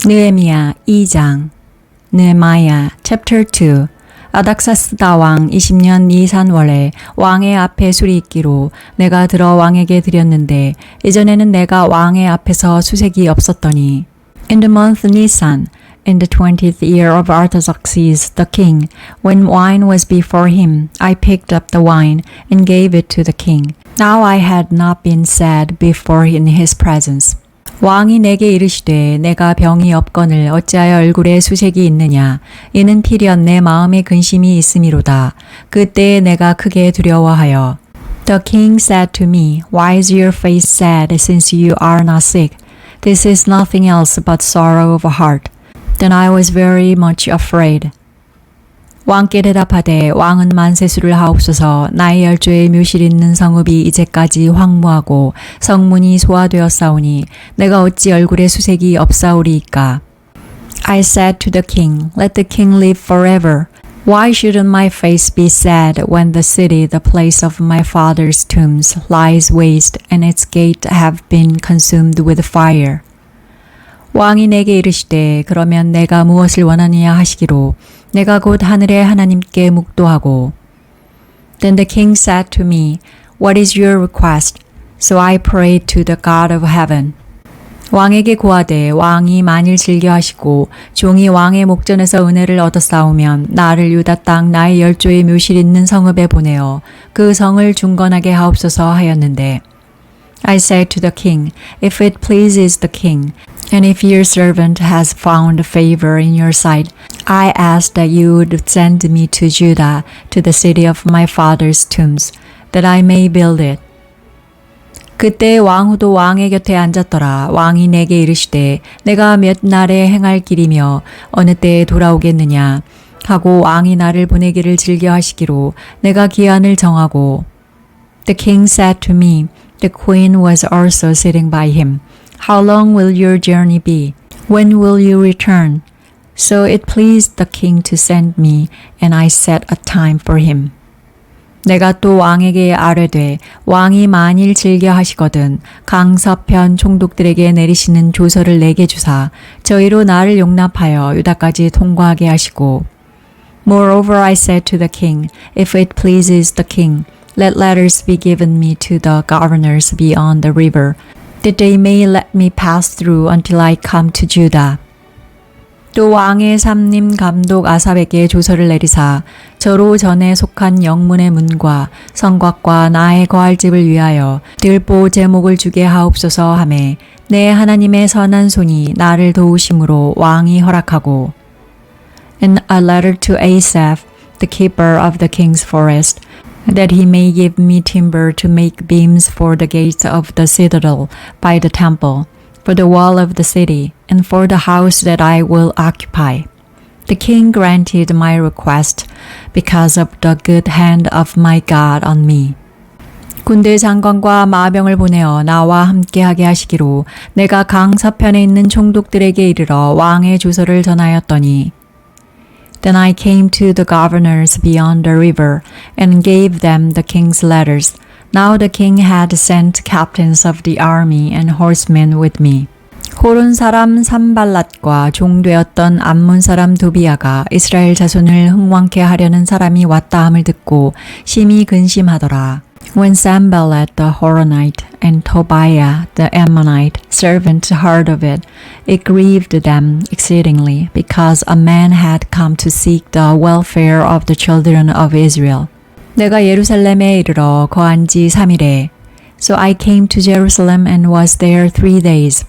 느헤미야 2장 Nehemiah chapter 2 아닥사스다 왕 20년 니산월에 왕의 앞에 술이 있기로 내가 들어 왕에게 드렸는데 이전에는 내가 왕의 앞에서 수색이 없었더니 In the month Nisan, in the 20th year of Artaxerxes the king, when wine was before him, I picked up the wine and gave it to the king. Now I had not been sad before in his presence. 왕이 내게 이르시되 내가 병이 없거늘 어찌하여 얼굴에 수색이 있느냐 이는 필연 내 마음에 근심이 있음이로다. 그때에 내가 크게 두려워하여 The king said to me, Why is your face sad since you are not sick? This is nothing else but sorrow of heart. Then I was very much afraid. 왕께 대답하되 왕은 만세수를 하옵소서. 나의 열조에 묘실 있는 성읍이 이제까지 황무하고 성문이 소화되었사오니 내가 어찌 얼굴에 수색이 없사오리이까. I said to the king, Let the king live forever. Why shouldn't my face be sad when the city, the place of my father's tombs, lies waste and its gates have been consumed with fire? 왕이 내게 이르시되 그러면 내가 무엇을 원하느냐 하시기로 내가 곧 하늘의 하나님께 묵도하고 Then the king said to me, What is your request? So I prayed to the God of heaven. 왕에게 고하되 왕이 만일 즐겨하시고 종이 왕의 목전에서 은혜를 얻었사오면 나를 유다 땅 나의 열조의 묘실 있는 성읍에 보내어 그 성을 중건하게 하옵소서 하였는데 I said to the king, If it pleases the king, and if your servant has found favor in your sight, I ask that you would send me to Judah, to the city of my father's tombs, that I may build it. 그때 왕후도 왕의 곁에 앉았더라. 왕이 내게 이르시되 내가 몇 날에 행할 길이며 어느 때에 돌아오겠느냐 하고 왕이 나를 보내기를 즐겨하시기로 내가 기한을 정하고 The king said to me, The queen was also sitting by him. How long will your journey be? When will you return? So it pleased the king to send me, and I set a time for him. 내가 또 왕에게 아뢰되 왕이 만일 즐겨하시거든 강서편 총독들에게 내리시는 조서를 내게 주사 저희로 나를 용납하여 유다까지 통과하게 하시고 Moreover I said to the king, If it pleases the king, let letters be given me to the governors beyond the river, that they may let me pass through until I come to Judah. 또 왕의 삼림 감독 아삽에게 조서를 내리사 저로 전에 속한 영문의 문과 성곽과 나의 거할 집을 위하여 들보 제목을 주게 하옵소서 하매 내 하나님의 선한 손이 나를 도우심으로 왕이 허락하고 And a letter to Asaph, the keeper of the king's forest, that he may give me timber to make beams for the gates of the citadel by the temple, for the wall of the city, and for the house that I will occupy. The king granted my request because of the good hand of my God on me. 군대 장관과 마병을 보내어 나와 함께하게 하시기로 내가 강 서편에 있는 총독들에게 이르러 왕의 조서를 전하였더니 Then I came to the governors beyond the river and gave them the king's letters. Now the king had sent captains of the army and horsemen with me. 호론 사람 산발랏과 종되었던 암몬 사람 도비아가 이스라엘 자손을 흥왕케 하려는 사람이 왔다 함을 듣고 심히 근심하더라. When Sanballat the Horonite and Tobiah the Ammonite servant heard of it, it grieved them exceedingly, because a man had come to seek the welfare of the children of Israel. 내가 예루살렘에 이르러 거한 지 3일에 So I came to Jerusalem and was there 3 days.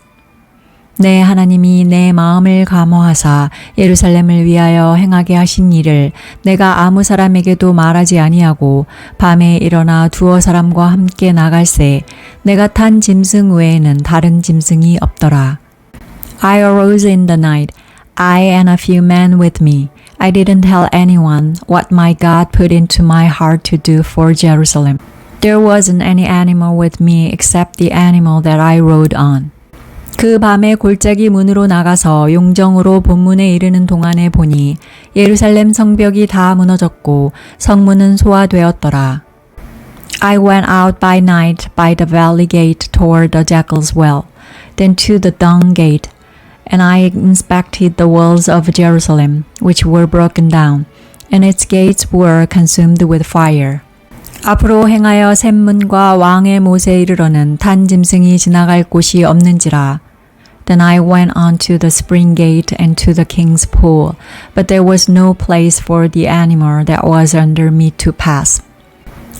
내 하나님이 내 마음을 감화하사 예루살렘을 위하여 행하게 하신 일을 내가 아무 사람에게도 말하지 아니하고 밤에 일어나 두어 사람과 함께 나갈새 내가 탄 짐승 외에는 다른 짐승이 없더라. I arose in the night, I and a few men with me. I didn't tell anyone what my God put into my heart to do for Jerusalem. There wasn't any animal with me except the animal that I rode on. 그 밤에 골짜기 문으로 나가서 용정으로 본문에 이르는 동안에 보니 예루살렘 성벽이 다 무너졌고 성문은 소화되었더라. I went out by night by the valley gate toward the jackal's well, then to the dung gate, And I inspected the walls of Jerusalem, which were broken down, and its gates were consumed with fire. 앞으로 행하여 샘문과 왕의 못에 이르러는 탄 짐승이 지나갈 곳이 없는지라. Then I went on to the spring gate and to the king's pool, but there was no place for the animal that was under me to pass.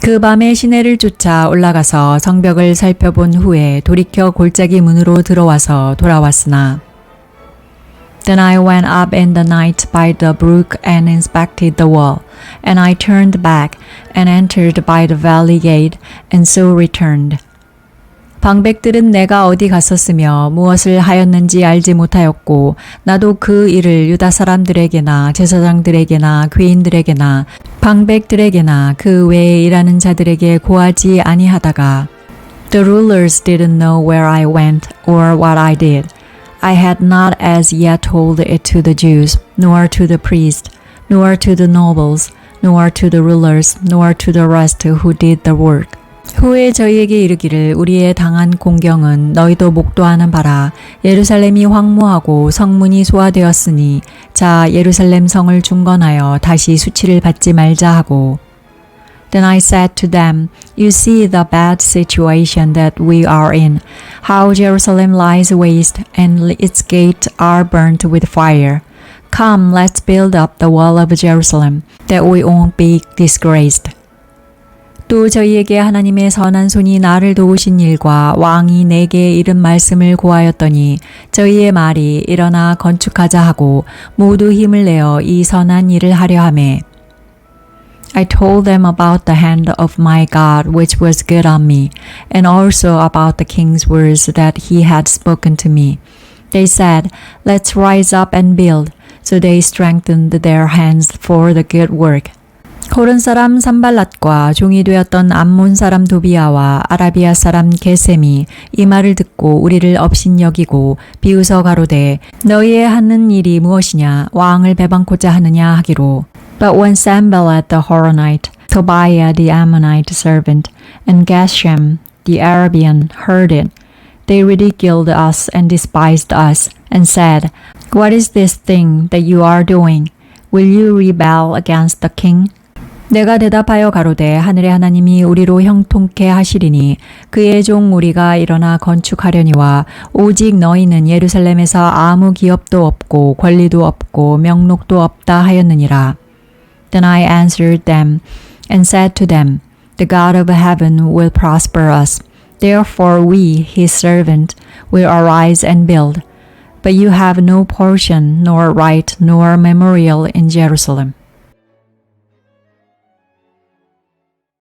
그 밤에 시내를 쫓아 올라가서 성벽을 살펴본 후에 돌이켜 골짜기 문으로 들어와서 돌아왔으나 Then I went up in the night by the brook and inspected the wall, and I turned back and entered by the valley gate, and so returned. 방백들은 내가 어디 갔었으며 무엇을 하였는지 알지 못하였고 나도 그 일을 유다 사람들에게나 제사장들에게나 귀인들에게나 방백들에게나 그 외에 일하는 자들에게 고하지 아니하다가 The rulers didn't know where I went or what I did. I had not as yet told it to the Jews, nor to the priests, nor to the nobles, nor to the rulers, nor to the rest who did the work. 후에 저희에게 이르기를 우리의 당한 공경은 너희도 목도하는 바라. 예루살렘이 황무하고 성문이 소화되었으니 자 예루살렘 성을 중건하여 다시 수치를 받지 말자 하고 Then I said to them, You see the bad situation that we are in, how Jerusalem lies waste and its gates are burnt with fire. Come, let's build up the wall of Jerusalem, that we won't be disgraced. 또 저희에게 하나님의 선한 손이 나를 도우신 일과 왕이 내게 이른 말씀을 고하였더니 저희의 말이 일어나 건축하자 하고 모두 힘을 내어 이 선한 일을 하려 하매 I told them about the hand of my God which was good on me, and also about the king's words that he had spoken to me. They said, Let's rise up and build. So they strengthened their hands for the good work. 호른 사람 산발랏과 종이 되었던 암몬 사람 도비아와 아라비아 사람 게셈이 이 말을 듣고 우리를 업신여기고 비웃어 가로되 너희의 하는 일이 무엇이냐 왕을 배반코자 하느냐 하기로 But when Sanballat the Horonite, Tobiah the Ammonite servant, and Geshem the Arabian heard it, they ridiculed us and despised us, and said, What is this thing that you are doing? Will you rebel against the king? 내가 대답하여 가로되 하늘의 하나님이 우리로 형통케 하시리니 그의 종 우리가 일어나 건축하려니와 오직 너희는 예루살렘에서 아무 기업도 없고 권리도 없고 명록도 없다 하였느니라. Then I answered them and said to them, The God of heaven will prosper us. Therefore we, his servant, will arise and build. But you have no portion, nor right, nor memorial in Jerusalem.